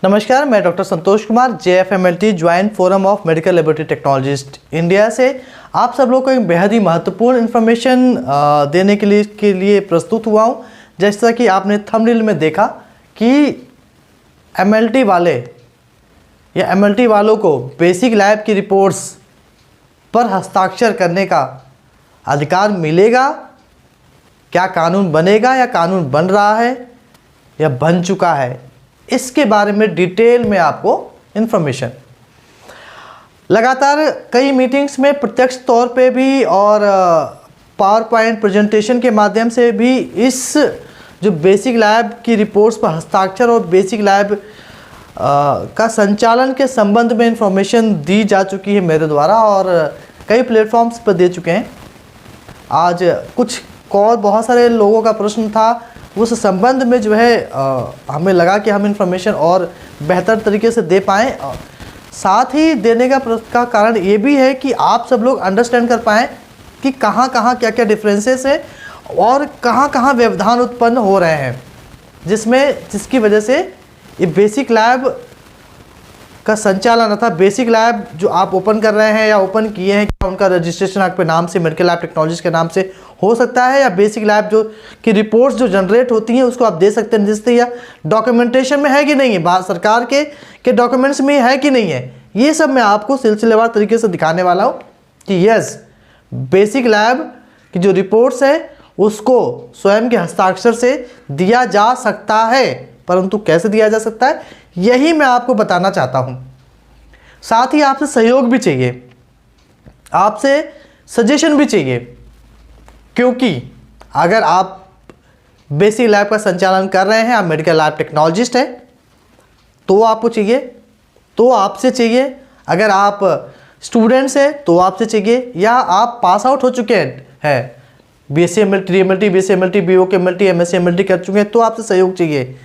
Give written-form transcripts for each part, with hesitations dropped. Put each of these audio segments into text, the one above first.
नमस्कार, मैं doctor Santosh Kumar JFMLT joint forum of medical laboratory technologist India से आप सब लोग को एक बेहद ही महत्वपूर्ण इन्फॉर्मेशन देने के लिए प्रस्तुत हुआ हूँ। जैसा कि आपने थंबनेल में देखा कि MLT वाले या MLT वालों को बेसिक लैब की रिपोर्ट्स पर हस्ताक्षर करने का अधिकार मिलेगा। क्या कानून बनेगा या कानून बन रहा है या बन चुका है, इसके बारे में डिटेल में आपको इन्फॉर्मेशन। लगातार कई मीटिंग्स में प्रत्यक्ष तौर पे भी और पावर पॉइंट प्रेजेंटेशन के माध्यम से भी इस जो बेसिक लैब की रिपोर्ट्स पर हस्ताक्षर और बेसिक लैब का संचालन के संबंध में इन्फॉर्मेशन दी जा चुकी है मेरे द्वारा और कई प्लेटफॉर्म्स पर दे चुके हैं। आज कुछ और बहुत सारे लोगों का प्रश्न था, उस संबंध में जो है हमें लगा कि हम इन्फॉर्मेशन और बेहतर तरीके से दे पाएँ। साथ ही देने का कारण ये भी है कि आप सब लोग अंडरस्टैंड कर पाएँ कि कहाँ कहाँ क्या क्या डिफरेंसेस है और कहाँ कहाँ व्यवधान उत्पन्न हो रहे हैं, जिसकी वजह से ये बेसिक लैब का संचालन अर्थात बेसिक लैब जो आप ओपन कर रहे हैं या ओपन किए हैं, क्या उनका रजिस्ट्रेशन आपके नाम से मेडिकल लैब टेक्नोलॉजी के नाम से हो सकता है, या बेसिक लैब जो की रिपोर्ट्स जो जनरेट होती हैं उसको आप दे सकते हैं जिससे या डॉक्यूमेंटेशन में है कि नहीं है, भारत सरकार के डॉक्यूमेंट्स में है कि नहीं है। ये सब मैं आपको सिलसिलेवार तरीके से दिखाने वाला हूँ कि यस, बेसिक लैब की जो रिपोर्ट्स है उसको स्वयं के हस्ताक्षर से दिया जा सकता है, परंतु कैसे दिया जा सकता है यही मैं आपको बताना चाहता हूं। साथ ही आपसे सहयोग भी चाहिए, आपसे सजेशन भी चाहिए, क्योंकि अगर आप बेसिक लैब का संचालन कर रहे हैं, आप मेडिकल लैब टेक्नोलॉजिस्ट हैं, तो आपको चाहिए, तो आपसे चाहिए। अगर आप स्टूडेंट्स हैं तो आपसे चाहिए, या आप पास आउट हो चुके हैं BSc MLT, DMLT, BSc MLT, BOK MLT, MSc MLT कर चुके हैं, तो आपसे सहयोग चाहिए।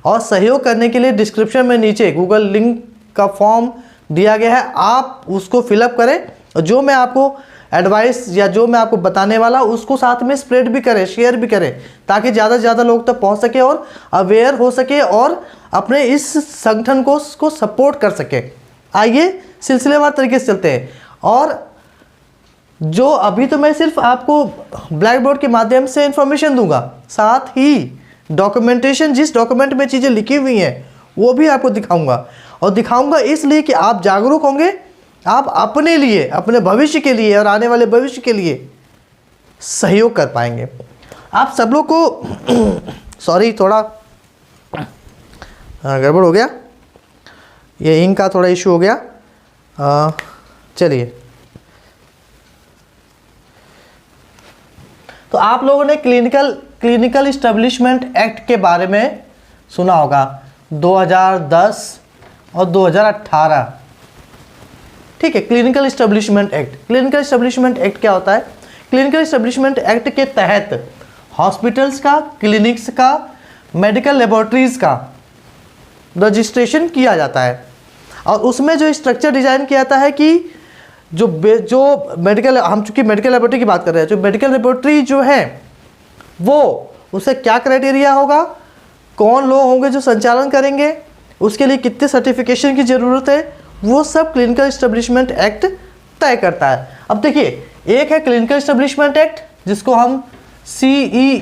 और सहयोग करने के लिए डिस्क्रिप्शन में नीचे गूगल लिंक का फॉर्म दिया गया है, आप उसको फिलअप करें और जो मैं आपको एडवाइस या जो मैं आपको बताने वाला उसको साथ में स्प्रेड भी करें, शेयर भी करें, ताकि ज़्यादा से ज़्यादा लोग तक पहुंच सके और अवेयर हो सके और अपने इस संगठन को सपोर्ट कर सके। आइए सिलसिलेवार तरीके से चलते हैं। और जो अभी तो मैं सिर्फ आपको ब्लैक बोर्ड के माध्यम से इंफॉर्मेशन दूंगा, साथ ही डॉक्यूमेंटेशन, जिस डॉक्यूमेंट में चीज़ें लिखी हुई हैं वो भी आपको दिखाऊंगा। और दिखाऊंगा इसलिए कि आप जागरूक होंगे, आप अपने लिए, अपने भविष्य के लिए और आने वाले भविष्य के लिए सहयोग कर पाएंगे। आप सब लोग को सॉरी, थोड़ा गड़बड़ हो गया, ये इंक का थोड़ा इशू हो गया। चलिए, तो आप लोगों ने क्लिनिकल इस्टेब्लिशमेंट एक्ट के बारे में सुना होगा, 2010 और 2018। ठीक है, क्लिनिकल इस्टेब्लिशमेंट एक्ट क्या होता है? क्लिनिकल इस्टेब्लिशमेंट एक्ट के तहत हॉस्पिटल्स का, क्लिनिक्स का, मेडिकल लेबोरेटरीज का रजिस्ट्रेशन किया जाता है। और उसमें जो स्ट्रक्चर डिजाइन किया जाता है कि जो मेडिकल, हम चूँकि मेडिकल लेबोरेटरी की बात कर रहे हैं, जो मेडिकल लेबोरेटरी जो है वो उसे क्या क्राइटेरिया होगा, कौन लोग होंगे जो संचालन करेंगे, उसके लिए कितने सर्टिफिकेशन की ज़रूरत है, वो सब क्लिनिकल इस्टेब्लिशमेंट एक्ट तय करता है। अब देखिए, एक है क्लिनिकल इस्टेब्लिशमेंट एक्ट जिसको हम CEA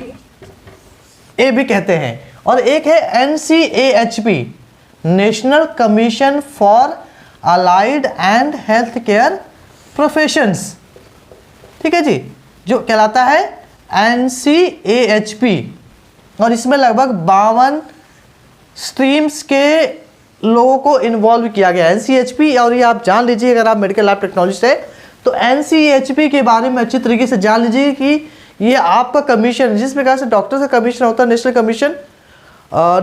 भी कहते हैं, और एक है NCAHP, national commission for allied and health care professions. ठीक है जी, जो कहलाता है NCAHP, और इसमें लगभग 52 स्ट्रीम्स के लोगों को इन्वॉल्व किया गया है NCAHP। और ये आप जान लीजिए, अगर आप मेडिकल लैब टेक्नोलॉजिस्ट है तो NCAHP के बारे में अच्छी तरीके से जान लीजिए कि ये आपका कमीशन, जिस प्रकार से डॉक्टर का कमीशन होता है national commission,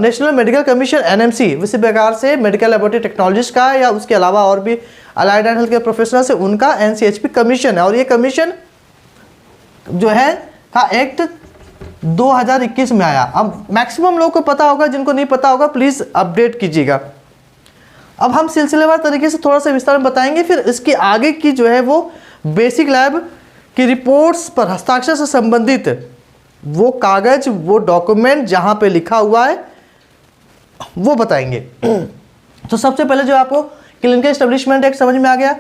national medical commission NMC, उसी प्रकार से मेडिकल लेबोरेटरी टेक्नोलॉजिस्ट का या उसके अलावा और भी allied and health care professional से उनका NCAHP कमीशन है। और ये कमीशन जो है का एक्ट 2021 में आया। अब मैक्सिमम लोगों को पता होगा, जिनको नहीं पता होगा प्लीज़ अपडेट कीजिएगा। अब हम सिलसिलेवार तरीके से थोड़ा सा विस्तार में बताएंगे, फिर इसके आगे की जो है वो बेसिक लैब की रिपोर्ट्स पर हस्ताक्षर से संबंधित वो कागज, वो डॉक्यूमेंट जहां पे लिखा हुआ है वो बताएंगे। तो सबसे पहले जो आपको क्लिनिकल एस्टेब्लिशमेंट एक्ट समझ में आ गया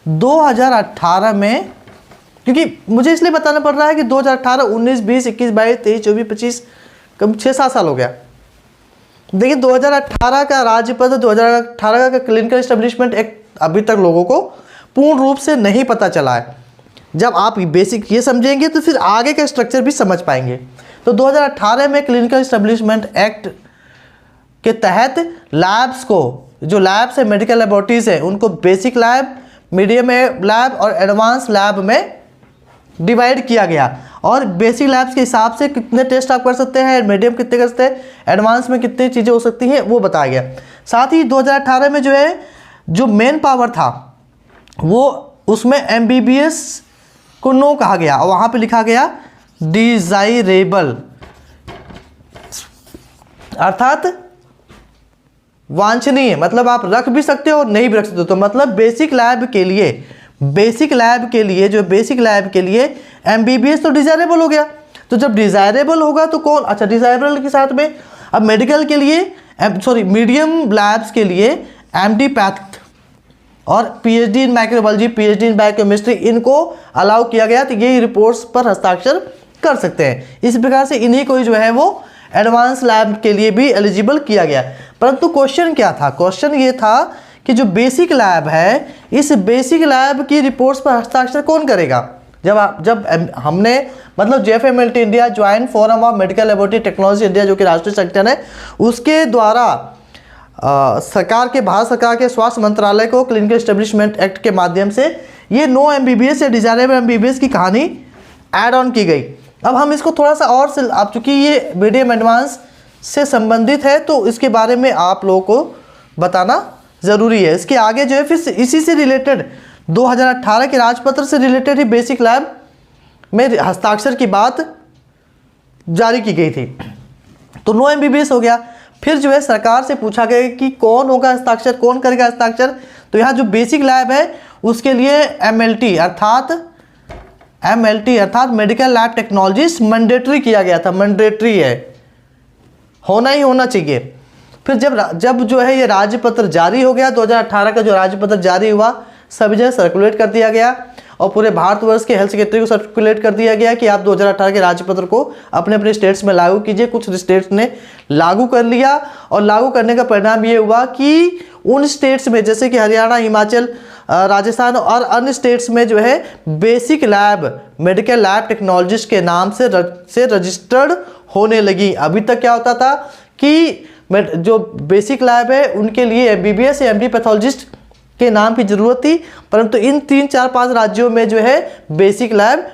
2018 में, क्योंकि मुझे इसलिए बताना पड़ रहा है कि 2018, 19, 20, 21, 22, 23, 24, 25 कम 6-7 साल हो गया। देखिए 2018 का राज्यपत्र, 2018 का क्लिनिकल एस्टेब्लिशमेंट एक्ट अभी तक लोगों को पूर्ण रूप से नहीं पता चला है। जब आप बेसिक ये समझेंगे तो फिर आगे का स्ट्रक्चर भी समझ पाएंगे। तो 2018 में क्लिनिकल एस्टेब्लिशमेंट एक्ट के तहत लैब्स को, जो लैब्स है मेडिकल लेबोरेटरीज है, उनको बेसिक लैब, मीडियम लैब और एडवांस लैब में डिवाइड किया गया। और बेसिक लैब्स के हिसाब से कितने टेस्ट आप कर सकते हैं, मीडियम कितने कर सकते हैं, एडवांस में कितनी चीज़ें हो सकती हैं, वो बताया गया। साथ ही 2018 में जो है जो मेन पावर था वो उसमें MBBS को नो कहा गया और वहाँ पे लिखा गया डिजायरेबल, अर्थात वांछनीय, मतलब आप रख भी सकते हो और नहीं भी रख सकते हो। तो मतलब बेसिक लैब के लिए जो बेसिक लैब के लिए MBBS तो डिजायरेबल हो गया। तो जब डिजायरेबल होगा तो कौन, अच्छा डिजायरेबल के साथ में अब मेडिकल के लिए मीडियम लैब्स के लिए MD पैथ और PhD इन माइक्रोबायोलॉजी, PhD इन बायोकेमिस्ट्री, इनको अलाउ किया गया। तो ये रिपोर्ट्स पर हस्ताक्षर कर सकते हैं। इस प्रकार से इन्हीं को जो है वो एडवांस लैब के लिए भी एलिजिबल किया गया। परंतु क्वेश्चन क्या था, क्वेश्चन ये था कि जो बेसिक लैब है, इस बेसिक लैब की रिपोर्ट्स पर हस्ताक्षर कौन करेगा। जब हमने मतलब JFMLT India, joint forum of medical laboratory technology India, जो कि राष्ट्रीय संगठन है, उसके द्वारा भारत सरकार के स्वास्थ्य मंत्रालय को क्लिनिकल एस्टेब्लिशमेंट एक्ट के माध्यम से ये नो MBBS या डिजायरेबल MBBS की कहानी ऐड ऑन की गई। अब हम इसको थोड़ा सा और से, अब चूंकि ये मीडियम एडवांस से संबंधित है तो इसके बारे में आप लोगों को बताना ज़रूरी है। इसके आगे जो है फिर इसी से रिलेटेड 2018 के राजपत्र से रिलेटेड ही बेसिक लैब में हस्ताक्षर की बात जारी की गई थी। तो नो MBBS हो गया। फिर जो है सरकार से पूछा गया कि कौन होगा हस्ताक्षर, कौन करेगा हस्ताक्षर। तो यहाँ जो बेसिक लैब है उसके लिए MLT अर्थात मेडिकल लैब टेक्नोलॉजिस्ट मैंडेटरी किया गया था, मैंडेटरी है, होना ही होना चाहिए। फिर जब जो है ये राज्यपत्र जारी हो गया, 2018 का जो राज्यपत्र जारी हुआ, सभी जगह सर्कुलेट कर दिया गया और पूरे भारतवर्ष के हेल्थ सेक्रेटरी को सर्कुलेट कर दिया गया कि आप 2018 के राज्यपत्र को अपने अपने स्टेट्स में लागू कीजिए। कुछ स्टेट्स ने लागू कर लिया और लागू करने का परिणाम ये हुआ कि उन स्टेट्स में जैसे कि हरियाणा, हिमाचल, राजस्थान और अन्य स्टेट्स में जो है basic lab medical lab technologist के नाम से रजिस्टर्ड होने लगी। अभी तक क्या होता था कि जो बेसिक लैब है उनके लिए MBBS या MD पैथोलॉजिस्ट के नाम की जरूरत थी, परंतु इन 3, 4, 5 राज्यों में जो है बेसिक लैब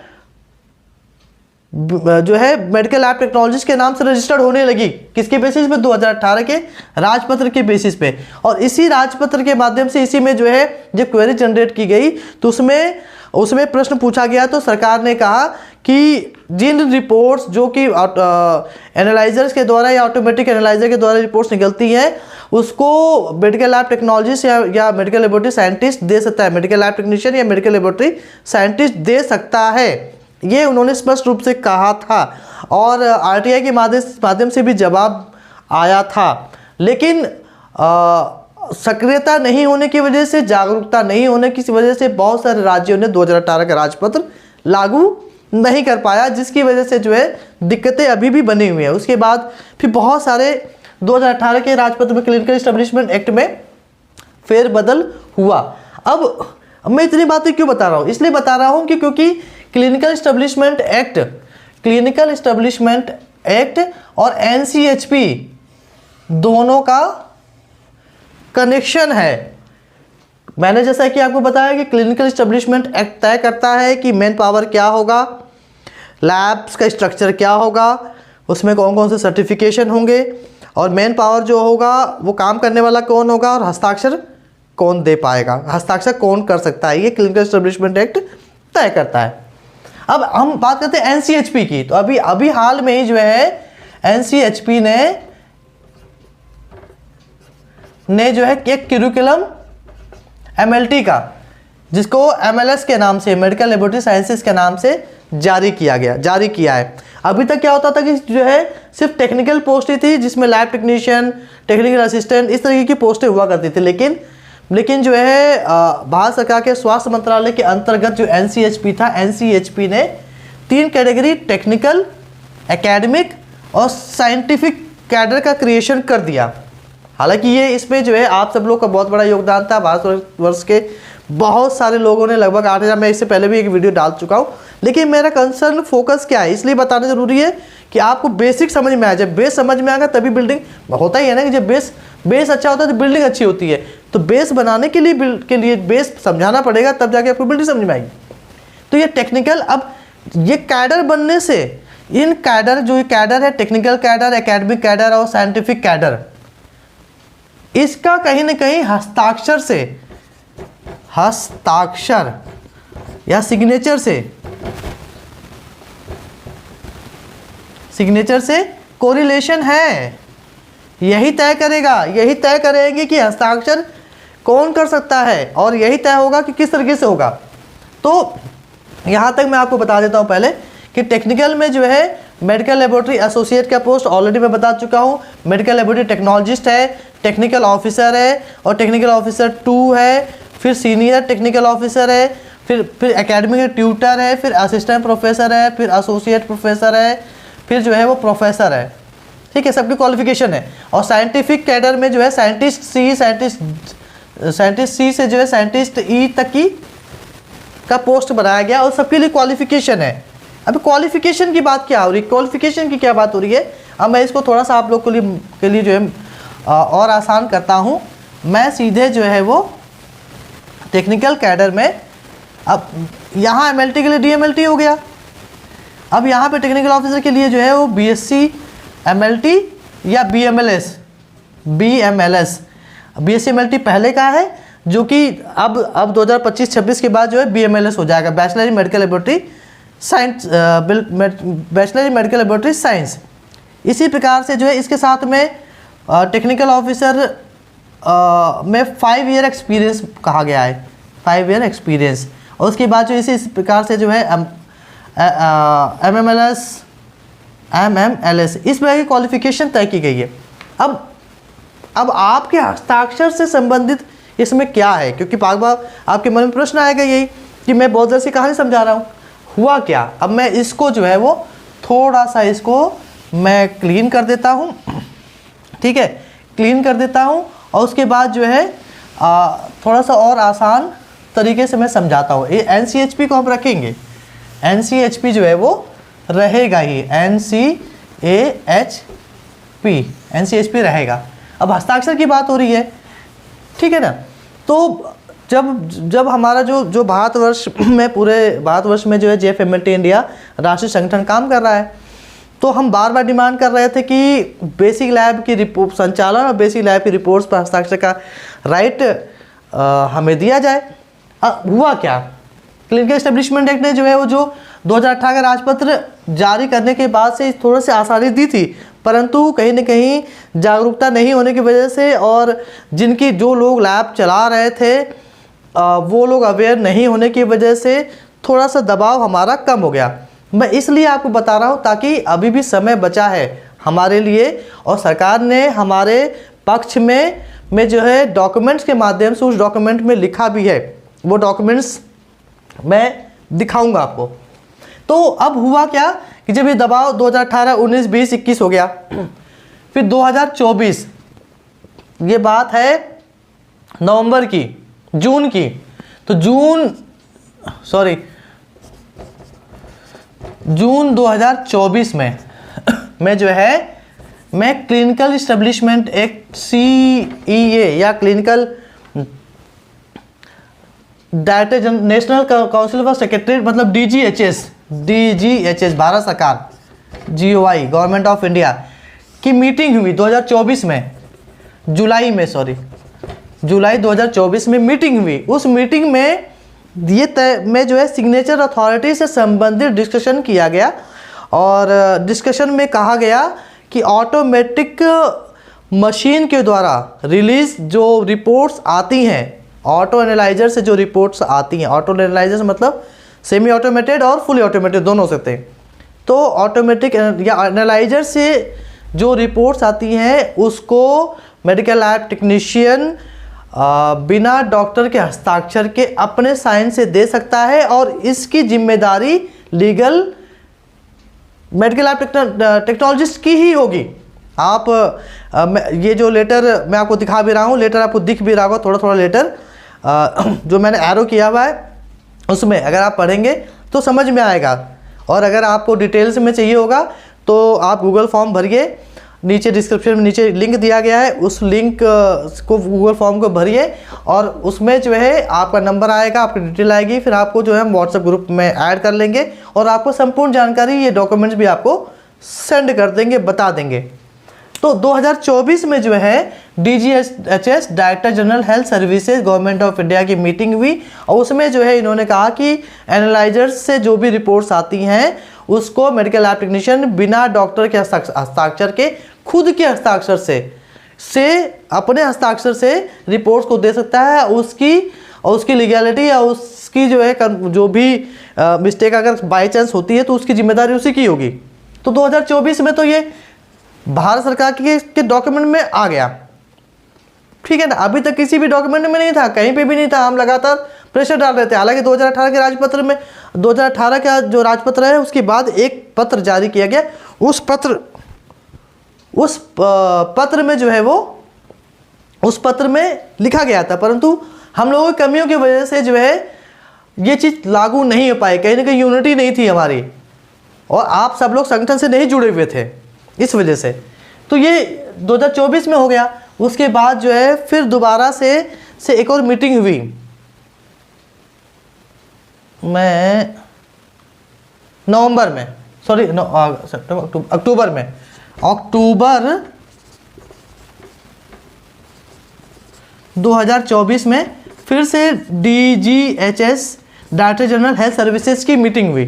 जो है मेडिकल लैब टेक्नोलॉजिस्ट के नाम से रजिस्टर्ड होने लगी। किसके बेसिस पे, 2018 के राजपत्र के बेसिस पे। और इसी राजपत्र के माध्यम से इसी में जो है जब क्वेरी जनरेट की गई तो उसमें प्रश्न पूछा गया। तो सरकार ने कहा कि जिन रिपोर्ट्स जो कि एनालाइजर्स के द्वारा या ऑटोमेटिक एनालाइजर के द्वारा रिपोर्ट्स निकलती हैं उसको मेडिकल लैब टेक्नोलॉजिस्ट या मेडिकल लेबोरेटरी साइंटिस्ट दे सकता है, मेडिकल लैब टेक्नीशियन या मेडिकल लेबोरेटरी साइंटिस्ट दे सकता है, ये उन्होंने स्पष्ट रूप से कहा था। और RTI के माध्यम से भी जवाब आया था। लेकिन सक्रियता नहीं होने की वजह से, जागरूकता नहीं होने की वजह से बहुत सारे राज्यों ने 2018 का राजपत्र लागू नहीं कर पाया, जिसकी वजह से जो है दिक्कतें अभी भी बनी हुई हैं। उसके बाद फिर बहुत सारे 2018 के राजपत्र में क्लिनिकल एस्टेब्लिशमेंट एक्ट में फेरबदल हुआ। अब मैं इतनी बातें क्यों बता रहा हूँ, इसलिए बता रहा हूँ कि क्योंकि क्लिनिकल एस्टेब्लिशमेंट एक्ट और NCHP दोनों का कनेक्शन है। मैंने जैसा कि आपको बताया कि क्लिनिकल एस्टेब्लिशमेंट एक्ट तय करता है कि मैन पावर क्या होगा, लैब्स का स्ट्रक्चर क्या होगा, उसमें कौन कौन से सर्टिफिकेशन होंगे और मैन पावर जो होगा वो काम करने वाला कौन होगा और हस्ताक्षर कौन दे पाएगा, हस्ताक्षर कौन कर सकता है, ये क्लिनिकल एस्टेब्लिशमेंट एक्ट तय करता है। अब हम बात करते हैं NCHP की। तो अभी हाल में ही जो है NCHP ने जो है एक करिकुलम MLT का, जिसको MLS के नाम से, मेडिकल लेबोरेटरी साइंसेस के नाम से जारी किया है। अभी तक क्या होता था कि जो है सिर्फ टेक्निकल पोस्ट ही थी, जिसमें लैब टेक्नीशियन, टेक्निकल असिस्टेंट, इस तरीके की पोस्टें हुआ करती थी। लेकिन जो है भारत सरकार के स्वास्थ्य मंत्रालय के अंतर्गत जो NCHP था, NCHP ने 3 कैटेगरी टेक्निकल, एकेडमिक और साइंटिफिक कैडर का क्रिएशन कर दिया। हालांकि ये इसमें जो है आप सब लोग का बहुत बड़ा योगदान था। भारतवर्ष के बहुत सारे लोगों ने, लगभग 8000, मैं इससे पहले भी एक वीडियो डाल चुका हूँ। लेकिन मेरा कंसर्न फोकस क्या है, इसलिए बताना जरूरी है कि आपको बेसिक समझ में आ जाए। बेस समझ में आ गया तभी बिल्डिंग होता ही है ना, कि जब बेस अच्छा होता है तो बिल्डिंग अच्छी होती है। तो बेस बनाने के लिए बेस समझाना पड़ेगा, तब जाके आपको बिल्डिंग समझ में आएगी। तो ये टेक्निकल, अब ये कैडर बनने से इन कैडर, जो ये कैडर है, टेक्निकल कैडर, एकेडमिक कैडर और साइंटिफिक कैडर, इसका कहीं ना कहीं हस्ताक्षर या सिग्नेचर से कोरिलेशन है। यही तय करेंगे कि हस्ताक्षर कौन कर सकता है, और यही तय होगा कि किस तरीके से होगा। तो यहाँ तक मैं आपको बता देता हूँ पहले कि टेक्निकल में जो है मेडिकल लेबोरेटरी एसोसिएट का पोस्ट ऑलरेडी मैं बता चुका हूँ। मेडिकल लेबोरेटरी टेक्नोलॉजिस्ट है, टेक्निकल ऑफिसर है, और टेक्निकल ऑफिसर 2 है, फिर सीनियर टेक्निकल ऑफिसर है, फिर एकेडमिक ट्यूटर है, फिर असिस्टेंट प्रोफेसर है, फिर एसोसिएट प्रोफेसर है, फिर जो है वो प्रोफेसर है। ठीक है, सबकी क्वालिफिकेशन है। और साइंटिफिक कैडर में जो है साइंटिस्ट सी से जो है साइंटिस्ट ई तक की का पोस्ट बनाया गया, और सबके लिए क्वालिफिकेशन है। अभी क्वालिफिकेशन की बात क्या हो रही है, क्वालिफिकेशन की क्या बात हो रही है, अब मैं इसको थोड़ा सा आप लोग के लिए जो है और आसान करता हूँ। मैं सीधे जो है वो टेक्निकल कैडर में, अब यहाँ MLT के लिए DMLT हो गया, अब यहाँ पे टेक्निकल ऑफिसर के लिए जो है वो BSc MLT या BMLS। BSc MLT पहले का है, जो कि अब 2025-26 के बाद जो है BMLS हो जाएगा, bachelor in medical laboratory science, bachelor in medical laboratory science. इसी प्रकार से जो है इसके साथ में टेक्निकल ऑफिसर में 5 ईयर एक्सपीरियंस कहा गया है, 5 ईयर एक्सपीरियंस। और उसके बाद जो इस प्रकार से जो है MMLS, इस प्रकार की क्वालिफिकेशन तय की गई है। अब आपके हस्ताक्षर से संबंधित इसमें क्या है, क्योंकि बार बार आपके मन में प्रश्न आएगा यही कि मैं बहुत देर से कहानी समझा रहा हूँ, हुआ क्या। अब मैं इसको जो है वो थोड़ा सा इसको मैं क्लीन कर देता हूँ। ठीक है, क्लीन कर देता हूँ, और उसके बाद जो है थोड़ा सा और आसान तरीके से मैं समझाता हूँ। ये NCHP को हम रखेंगे, NCHP जो है वो रहेगा ही, NCHP रहेगा। अब हस्ताक्षर की बात हो रही है, ठीक है ना। तो जब हमारा जो भारतवर्ष में, पूरे भारतवर्ष में जो है JFMLT इंडिया राष्ट्रीय संगठन काम कर रहा है, तो हम बार बार डिमांड कर रहे थे कि बेसिक लैब की रिपोर्ट संचालन और बेसिक लैब की रिपोर्ट्स पर हस्ताक्षर का राइट हमें दिया जाए। हुआ क्या, क्लिनिकल एस्टेब्लिशमेंट एक्ट ने जो है वो जो 2018 का राजपत्र जारी करने के बाद से थोड़ी सी आसानी दी थी, परंतु कहीं ना कहीं जागरूकता नहीं होने की वजह से, और जो लोग लैब चला रहे थे वो लोग अवेयर नहीं होने की वजह से थोड़ा सा दबाव हमारा कम हो गया। मैं इसलिए आपको बता रहा हूँ ताकि अभी भी समय बचा है हमारे लिए, और सरकार ने हमारे पक्ष में जो है डॉक्यूमेंट्स के माध्यम से, उस डॉक्यूमेंट में लिखा भी है, वो डॉक्यूमेंट्स मैं दिखाऊंगा आपको। तो अब हुआ क्या कि जब ये दबाव 2018, 19, 20, 21 हो गया, फिर 2024, ये बात है नवंबर की, जून की, तो जून 2024 में मैं जो है मैं क्लिनिकल इस्टेब्लिशमेंट एक्ट CEA या clinical director national council for secretary, मतलब DGHS भारत सरकार, GOI गवर्नमेंट ऑफ इंडिया की मीटिंग हुई 2024 में, जुलाई 2024 में मीटिंग हुई। उस मीटिंग में ये तय में जो है सिग्नेचर अथॉरिटी से संबंधित डिस्कशन किया गया, और डिस्कशन में कहा गया कि ऑटोमेटिक मशीन के द्वारा रिलीज जो रिपोर्ट्स आती हैं, ऑटो एनालाइजर से जो रिपोर्ट्स आती हैं, ऑटो एनालाइजर मतलब सेमी ऑटोमेटेड और फुली ऑटोमेटेड दोनों हो सकते हैं। तो ऑटोमेटिक या एनालाइजर से जो रिपोर्ट्स आती हैं उसको मेडिकल लैब टेक्नीशियन बिना डॉक्टर के हस्ताक्षर के अपने साइन से दे सकता है और इसकी जिम्मेदारी लीगल मेडिकल लैब टेक्नोलॉजिस्ट की ही होगी। आप ये जो लेटर मैं आपको दिखा भी रहा हूँ, लेटर आपको दिख भी रहा होगा थोड़ा थोड़ा लेटर जो मैंने एरो किया हुआ है, उसमें अगर आप पढ़ेंगे तो समझ में आएगा। और अगर आपको डिटेल्स में चाहिए होगा तो आप गूगल फॉर्म भरिए, नीचे डिस्क्रिप्शन में नीचे लिंक दिया गया है, उस लिंक को गूगल फॉर्म को भरिए और उसमें जो है आपका नंबर आएगा, आपकी डिटेल आएगी, फिर आपको जो है हम व्हाट्सएप ग्रुप में ऐड कर लेंगे और आपको संपूर्ण जानकारी, ये डॉक्यूमेंट्स भी आपको सेंड कर देंगे, बता देंगे। तो 2024 में जो है DGHS director general health services government of India की मीटिंग हुई और उसमें जो है इन्होंने कहा कि एनालाइजर्स से जो भी रिपोर्ट्स आती हैं उसको मेडिकल लैब टेक्नीशियन बिना डॉक्टर के हस्ताक्षर के खुद के हस्ताक्षर से अपने हस्ताक्षर से रिपोर्ट्स को दे सकता है। उसकी लीगैलिटी या उसकी जो है जो भी मिस्टेक अगर बाई चांस होती है तो उसकी जिम्मेदारी उसी की होगी। तो 2024 में तो ये भारत सरकार के डॉक्यूमेंट में आ गया, ठीक है ना। अभी तक किसी भी डॉक्यूमेंट में नहीं था, कहीं पे भी नहीं था, हम लगातार प्रेशर डाल रहे थे। हालांकि 2018 के राजपत्र में 2018 का जो राजपत्र है उसके बाद एक पत्र जारी किया गया, उस पत्र में जो है वो उस पत्र में लिखा गया था, परंतु हम लोगों की कमियों की वजह से जो है ये चीज़ लागू नहीं हो पाई, कहीं ना कहीं यूनिटी नहीं थी हमारी और आप सब लोग संगठन से नहीं जुड़े हुए थे इस वजह से। तो ये 2024 में हो गया। उसके बाद जो है फिर दोबारा से एक और मीटिंग हुई, मैं नवंबर में, सॉरी अक्टूबर में, अक्टूबर 2024 में फिर से DGHS director general health services की मीटिंग हुई।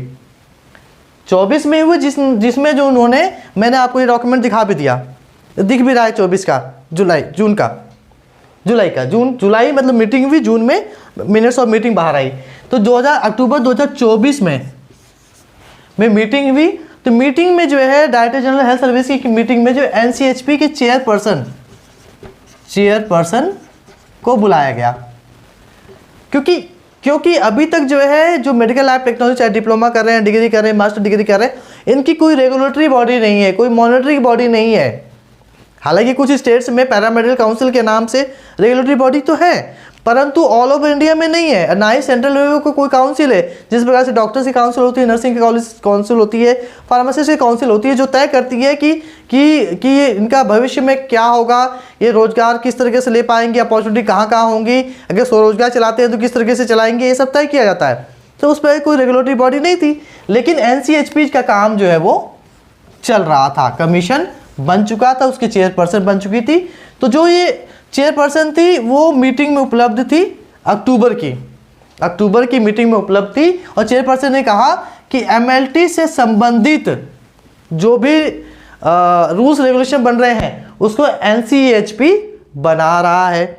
24 में हुई जिसमें जो उन्होंने, मैंने आपको ये डॉक्यूमेंट दिखा भी दिया, दिख भी रहा है 24 का जुलाई मतलब मीटिंग हुई, जून में मिनट्स और मीटिंग बाहर आई। तो अक्टूबर 2024 में मीटिंग हुई। तो मीटिंग में जो है डायरेक्टर जनरल हेल्थ सर्विस की मीटिंग में जो NCHP के चेयरपर्सन को बुलाया गया, क्योंकि अभी तक जो है जो मेडिकल लैब टेक्नोलॉजी चाहे डिप्लोमा कर रहे हैं, डिग्री कर रहे हैं, मास्टर डिग्री कर रहे हैं, इनकी कोई रेगुलेटरी बॉडी नहीं है, कोई मॉनिटरिंग बॉडी नहीं है। हालांकि कुछ स्टेट्स में पैरामेडिकल काउंसिल के नाम से रेगुलेटरी बॉडी तो है, परंतु ऑल ओवर इंडिया में नहीं है। ना ही सेंट्रल लेवल को कोई काउंसिल है, जिस प्रकार से डॉक्टर्स की काउंसिल होती है, नर्सिंग की काउंसिल होती है, फार्मासिस्ट की काउंसिल होती है, जो तय करती है कि इनका भविष्य में क्या होगा, ये रोजगार किस तरीके से ले पाएंगे, अपॉर्चुनिटी कहाँ होंगी, अगर स्वरोजगार चलाते हैं तो किस तरीके से चलाएंगे, ये सब तय किया जाता है। तो उस पर कोई रेगुलेटरी बॉडी नहीं थी, लेकिन NCHP का काम जो है वो चल रहा था, कमीशन बन चुका था, उसकी चेयरपर्सन बन चुकी थी। तो जो ये चेयरपर्सन थी वो मीटिंग में उपलब्ध थी, अक्टूबर की मीटिंग में उपलब्ध थी और चेयरपर्सन ने कहा कि MLT से संबंधित जो भी रूल्स रेगुलेशन बन रहे हैं उसको NCHP बना रहा है,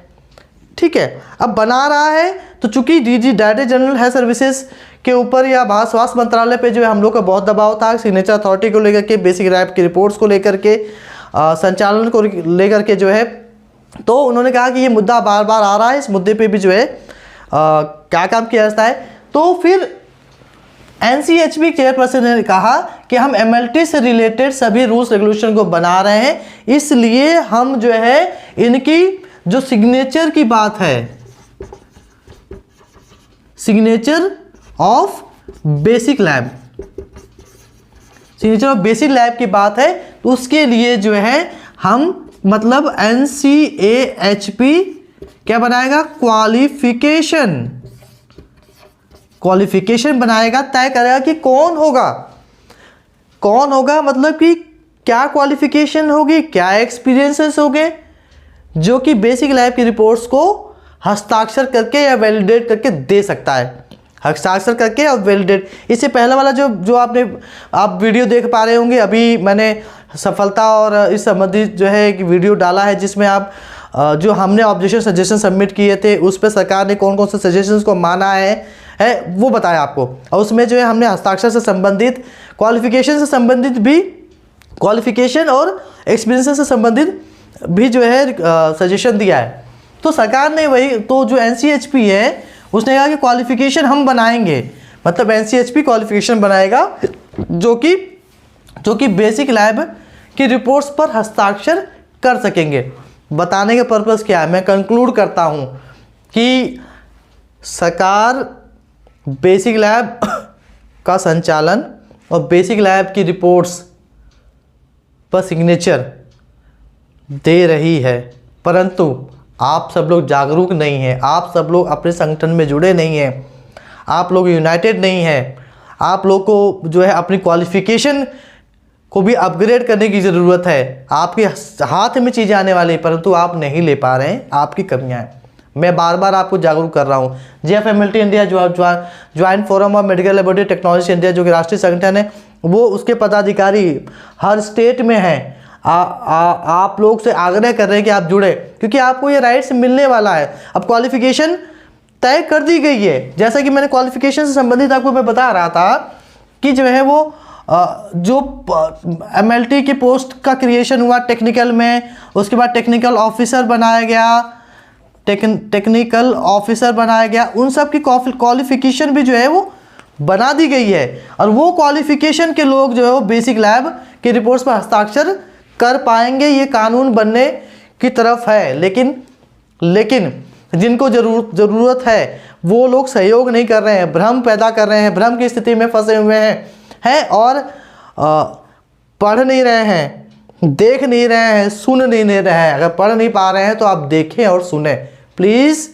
ठीक है। अब बना रहा है तो चूंकि DG director general health services के ऊपर या भारत स्वास्थ्य मंत्रालय पे जो है हम लोग का बहुत दबाव था, सिग्नेचर अथॉरिटी को लेकर के, बेसिक लैब की रिपोर्ट्स को लेकर के, संचालन को लेकर के जो है, तो उन्होंने कहा कि ये मुद्दा बार बार आ रहा है, इस मुद्दे पे भी जो है क्या काम किया जाता है। तो फिर NCHP चेयरपर्सन ने कहा कि हम MLT से रिलेटेड सभी रूल्स रेगुलेशन को बना रहे हैं, इसलिए हम जो है इनकी जो सिग्नेचर की बात है, सिग्नेचर ऑफ बेसिक लैब की बात है, तो उसके लिए जो है हम मतलब NCHP क्या बनाएगा, क्वालिफिकेशन बनाएगा, तय करेगा कि कौन होगा, मतलब कि क्या क्वालिफिकेशन होगी, क्या एक्सपीरियंसेस होंगे, जो कि बेसिक लैब की रिपोर्ट्स को हस्ताक्षर करके या वैलिडेट करके दे सकता है, हस्ताक्षर करके और वैलिडेट। इससे पहला वाला जो आप वीडियो देख पा रहे होंगे, अभी मैंने सफलता और इस संबंधित जो है एक वीडियो डाला है जिसमें आप जो हमने ऑब्जेक्शन सजेशन सबमिट किए थे उस पर सरकार ने कौन कौन से सजेशंस को माना है, है वो बताया आपको। और उसमें जो है हमने हस्ताक्षर से संबंधित, क्वालिफिकेशन से संबंधित भी, क्वालिफिकेशन और एक्सपीरियंस से संबंधित भी जो है सजेशन दिया है। तो सरकार ने वही, तो जो NCHP है उसने कहा कि क्वालिफिकेशन हम बनाएंगे, मतलब NCHP क्वालिफिकेशन बनाएगा जो कि बेसिक लैब की रिपोर्ट्स पर हस्ताक्षर कर सकेंगे। बताने का पर्पस क्या है, मैं कंक्लूड करता हूँ कि सरकार बेसिक लैब का संचालन और बेसिक लैब की रिपोर्ट्स पर सिग्नेचर दे रही है, परंतु आप सब लोग जागरूक नहीं हैं, आप सब लोग अपने संगठन में जुड़े नहीं हैं, आप लोग यूनाइटेड नहीं हैं, आप लोग को जो है अपनी क्वालिफिकेशन को भी अपग्रेड करने की ज़रूरत है। आपके हाथ में चीज़ें आने वाली हैं परंतु आप नहीं ले पा रहे हैं, आपकी कमियां हैं। मैं बार बार आपको जागरूक कर रहा हूँ। JFMLT India joint forum of medical laboratory technology India जो कि राष्ट्रीय संगठन है, वो उसके पदाधिकारी हर स्टेट में हैं। आप लोग से आग्रह कर रहे हैं कि आप जुड़े, क्योंकि आपको ये राइट्स मिलने वाला है। अब क्वालिफिकेशन तय कर दी गई है, जैसा कि मैंने क्वालिफिकेशन से संबंधित आपको मैं बता रहा था कि जो है वो जो MLT की पोस्ट का क्रिएशन हुआ टेक्निकल में, उसके बाद टेक्निकल ऑफिसर बनाया गया, टेक्निकल ऑफिसर बनाया गया, उन सब की क्वालिफिकेशन भी जो है वो बना दी गई है। और वो क्वालिफिकेशन के लोग जो है वो बेसिक लैब की रिपोर्ट्स पर हस्ताक्षर कर पाएंगे, ये कानून बनने की तरफ है। लेकिन जिनको ज़रूरत है वो लोग सहयोग नहीं कर रहे हैं, भ्रम पैदा कर रहे हैं, भ्रम की स्थिति में फंसे हुए हैं और पढ़ नहीं रहे हैं, देख नहीं रहे हैं, सुन नहीं रहे हैं। अगर पढ़ नहीं पा रहे हैं तो आप देखें और सुने। प्लीज़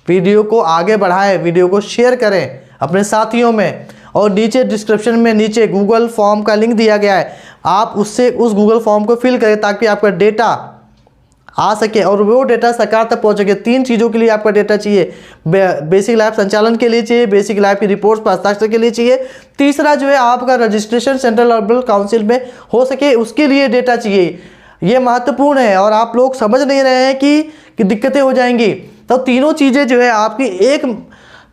वीडियो को आगे बढ़ाएं, वीडियो को शेयर करें अपने साथियों में, और नीचे डिस्क्रिप्शन में नीचे गूगल फॉर्म का लिंक दिया गया है, आप उससे उस गूगल फॉर्म को फिल करें ताकि आपका डेटा आ सके और वो डेटा सरकार तक पहुंच सके। 3 चीज़ों के लिए आपका डेटा चाहिए, बेसिक लैब संचालन के लिए चाहिए, बेसिक लैब की रिपोर्ट्स पर हस्ताक्षर के लिए चाहिए, तीसरा जो है आपका रजिस्ट्रेशन सेंट्रल लेवल काउंसिल में हो सके उसके लिए डेटा चाहिए। ये महत्वपूर्ण है और आप लोग समझ नहीं रहे हैं कि दिक्कतें हो जाएंगी। तो तीनों चीज़ें जो है आपकी एक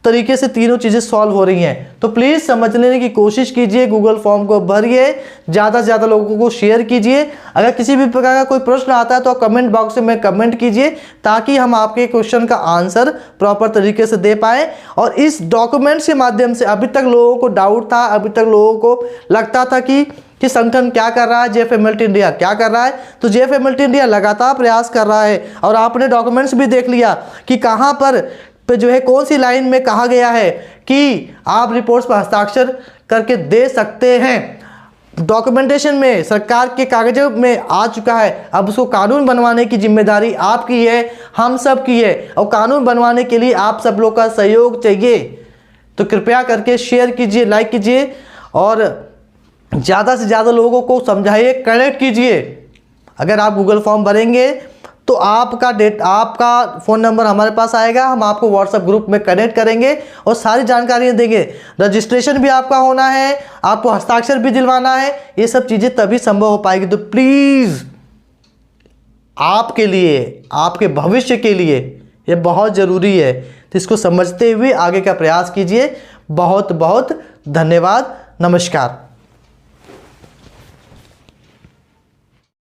तरीके से तीनों चीज़ें सॉल्व हो रही हैं। तो प्लीज़ समझ लेने की कोशिश कीजिए, गूगल फॉर्म को भरिए, ज़्यादा से ज़्यादा लोगों को शेयर कीजिए। अगर किसी भी प्रकार का कोई प्रश्न आता है तो कमेंट बॉक्स में कमेंट कीजिए ताकि हम आपके क्वेश्चन का आंसर प्रॉपर तरीके से दे पाएँ। और इस डॉक्यूमेंट्स के माध्यम से अभी तक लोगों को डाउट था, अभी तक लोगों को लगता था कि संगठन क्या कर रहा है, JFMLT इंडिया क्या कर रहा है, तो JFMLT इंडिया लगातार प्रयास कर रहा है। और आपने डॉक्यूमेंट्स भी देख लिया कि कहाँ पर जो है कौन सी लाइन में कहा गया है कि आप रिपोर्ट्स पर हस्ताक्षर करके दे सकते हैं। डॉक्यूमेंटेशन में सरकार के कागजों में आ चुका है, अब उसको कानून बनवाने की जिम्मेदारी आपकी है, हम सब की है। और कानून बनवाने के लिए आप सब लोग का सहयोग चाहिए। तो कृपया करके शेयर कीजिए, लाइक कीजिए और ज़्यादा से ज़्यादा लोगों को समझाइए, कनेक्ट कीजिए। अगर आप गूगल फॉर्म भरेंगे तो आपका फ़ोन नंबर हमारे पास आएगा, हम आपको व्हाट्सएप ग्रुप में कनेक्ट करेंगे और सारी जानकारियाँ देंगे। रजिस्ट्रेशन भी आपका होना है, आपको हस्ताक्षर भी दिलवाना है, ये सब चीज़ें तभी संभव हो पाएगी। तो प्लीज़ आपके लिए, आपके भविष्य के लिए ये बहुत ज़रूरी है, तो इसको समझते हुए आगे का प्रयास कीजिए। बहुत बहुत धन्यवाद, नमस्कार।